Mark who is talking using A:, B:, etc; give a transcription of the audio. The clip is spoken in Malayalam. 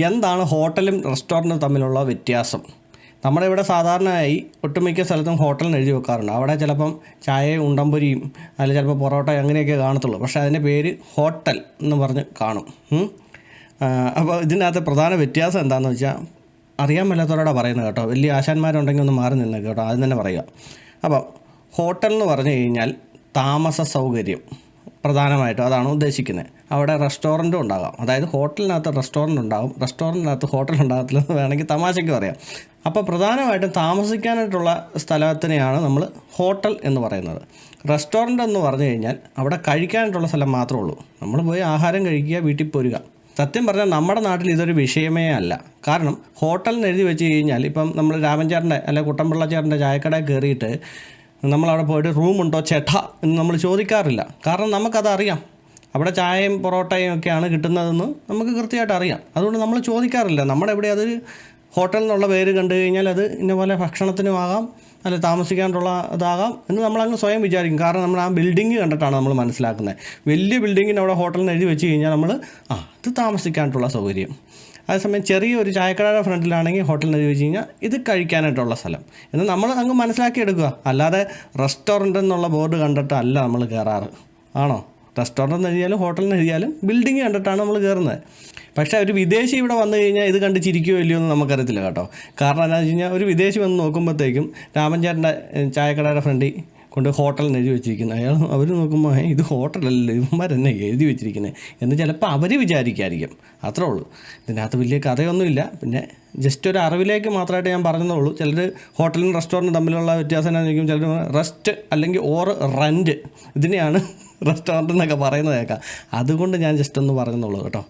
A: എന്താണ് ഹോട്ടലും റെസ്റ്റോറൻറ്റും തമ്മിലുള്ള വ്യത്യാസം? നമ്മുടെ ഇവിടെ സാധാരണയായി ഒട്ടുമിക്ക സ്ഥലത്തും ഹോട്ടലിന് എഴുതി വെക്കാറുണ്ട്. അവിടെ ചിലപ്പം ചായയും ഉണ്ടംപൊരിയും അല്ലെങ്കിൽ ചിലപ്പോൾ പൊറോട്ട അങ്ങനെയൊക്കെ കാണത്തുള്ളൂ. പക്ഷേ അതിൻ്റെ പേര് ഹോട്ടൽ എന്ന് പറഞ്ഞ് കാണും. അപ്പോൾ ഇതിനകത്ത് പ്രധാന വ്യത്യാസം എന്താണെന്ന് വെച്ചാൽ അറിയാൻ മേലാത്തവരോടാണ് പറയുന്നത് കേട്ടോ. വലിയ ആശാന്മാരുണ്ടെങ്കിൽ ഒന്ന് മാറി നിന്നേക്ക് കേട്ടോ, ആദ്യം തന്നെ പറയുക. അപ്പം ഹോട്ടൽ എന്ന് പറഞ്ഞു കഴിഞ്ഞാൽ താമസ സൗകര്യം പ്രധാനമായിട്ടും അതാണ് ഉദ്ദേശിക്കുന്നത്. അവിടെ റെസ്റ്റോറൻറ്റും ഉണ്ടാകാം, അതായത് ഹോട്ടലിനകത്ത് റെസ്റ്റോറൻറ്റ് ഉണ്ടാകും, റെസ്റ്റോറൻറ്റിനകത്ത് ഹോട്ടൽ ഉണ്ടാകത്തില്ലെന്ന് വേണമെങ്കിൽ തമാശയ്ക്ക് പറയാം. അപ്പോൾ പ്രധാനമായിട്ടും താമസിക്കാനായിട്ടുള്ള സ്ഥലത്തിനെയാണ് നമ്മൾ ഹോട്ടൽ എന്ന് പറയുന്നത്. റെസ്റ്റോറൻറ്റ് എന്ന് പറഞ്ഞു കഴിഞ്ഞാൽ അവിടെ കഴിക്കാനായിട്ടുള്ള സ്ഥലം മാത്രമേ ഉള്ളൂ. നമ്മൾ പോയി ആഹാരം കഴിക്കുക, വീട്ടിൽ പോരുക. സത്യം പറഞ്ഞാൽ നമ്മുടെ നാട്ടിൽ ഇതൊരു വിഷയമേ അല്ല. കാരണം ഹോട്ടലിന് എഴുതി വെച്ച് കഴിഞ്ഞാൽ ഇപ്പം നമ്മൾ രാമൻചേട്ടൻ്റെ അല്ലെങ്കിൽ കുട്ടൻപിള്ള ചേട്ടൻ്റെ ചായക്കടയിൽ കയറിയിട്ട് നമ്മളവിടെ പോയിട്ട് റൂമുണ്ടോ ചേട്ടാ എന്ന് നമ്മൾ ചോദിക്കാറില്ല. കാരണം നമുക്കതറിയാം, അവിടെ ചായയും പൊറോട്ടയും ഒക്കെയാണ് കിട്ടുന്നതെന്ന് നമുക്ക് കൃത്യമായിട്ട് അറിയാം. അതുകൊണ്ട് നമ്മൾ ചോദിക്കാറില്ല. നമ്മുടെ ഇവിടെ അതൊരു ഹോട്ടൽ എന്നുള്ള പേര് കണ്ടു കഴിഞ്ഞാൽ അത് ഇന്ന പോലെ ഭക്ഷണത്തിനുമാകാം അല്ല താമസിക്കാനുള്ള ഇതാകാം എന്ന് നമ്മളങ്ങ് സ്വയം വിചാരിക്കും. കാരണം നമ്മൾ ആ ബിൽഡിങ് കണ്ടിട്ടാണ് നമ്മൾ മനസ്സിലാക്കുന്നത്. വലിയ ബിൽഡിങ്ങിന് അവിടെ ഹോട്ടലിന് എഴുതി വെച്ച് കഴിഞ്ഞാൽ നമ്മൾ ഇത് താമസിക്കാനായിട്ടുള്ള സൗകര്യം. അതേസമയം ചെറിയൊരു ചായക്കടയുടെ ഫ്രണ്ടിലാണെങ്കിൽ ഹോട്ടലിന് എഴുതി വെച്ച് കഴിഞ്ഞാൽ ഇത് കഴിക്കാനായിട്ടുള്ള സ്ഥലം എന്ന് നമ്മൾ അങ്ങ് മനസ്സിലാക്കിയെടുക്കുക. അല്ലാതെ റെസ്റ്റോറൻ്റ് എന്നുള്ള ബോർഡ് കണ്ടിട്ടല്ല നമ്മൾ കയറാറ്. ആണോ? റെസ്റ്റോറൻറ്റ് എഴുതിയാലും ഹോട്ടലിന് എഴുതിയാലും ബിൽഡിങ് കണ്ടിട്ടാണ് നമ്മൾ കയറുന്നത്. പക്ഷേ ഒരു വിദേശി ഇവിടെ വന്നു കഴിഞ്ഞാൽ ഇത് കണ്ട് ചിരിക്കുകയോ ഇല്ലയോ എന്ന് നമുക്കറിയത്തില്ല കേട്ടോ. കാരണം എന്താണെന്ന് വെച്ച് കഴിഞ്ഞാൽ ഒരു വിദേശി വന്ന് നോക്കുമ്പോഴത്തേക്കും രാമൻചേട്ടൻ്റെ ചായക്കടയുടെ ഫ്രണ്ടിൽ കൊണ്ട് ഹോട്ടലിന് എഴുതി വെച്ചിരിക്കുന്നത് അവർ നോക്കുമ്പോൾ ഇത് ഹോട്ടലല്ലേ ഇവന്മാരെന്നെ എഴുതി വെച്ചിരിക്കുന്നത് എന്ന് ചിലപ്പോൾ അവർ വിചാരിക്കായിരിക്കും. അത്രേ ഉള്ളൂ. ഇതിനകത്ത് വലിയ കഥയൊന്നുമില്ല. പിന്നെ ജസ്റ്റ് ഒരു അറിവിലേക്ക് മാത്രമായിട്ട് ഞാൻ പറഞ്ഞതേ ഉള്ളൂ. ചിലർ ഹോട്ടലും റെസ്റ്റോറൻറ്റും തമ്മിലുള്ള വ്യത്യാസം എന്താണെന്ന് ചോദിക്കും. ചിലർ റെസ്റ്റ് അല്ലെങ്കിൽ റെൻറ്റ് ഇതിനെയാണ് റെസ്റ്റോറൻറ്റ് എന്നൊക്കെ പറയുന്നത് കേൾക്കാം. അതുകൊണ്ട് ഞാൻ ജസ്റ്റ് ഒന്ന് പറഞ്ഞെന്നുള്ളൂ കേട്ടോ.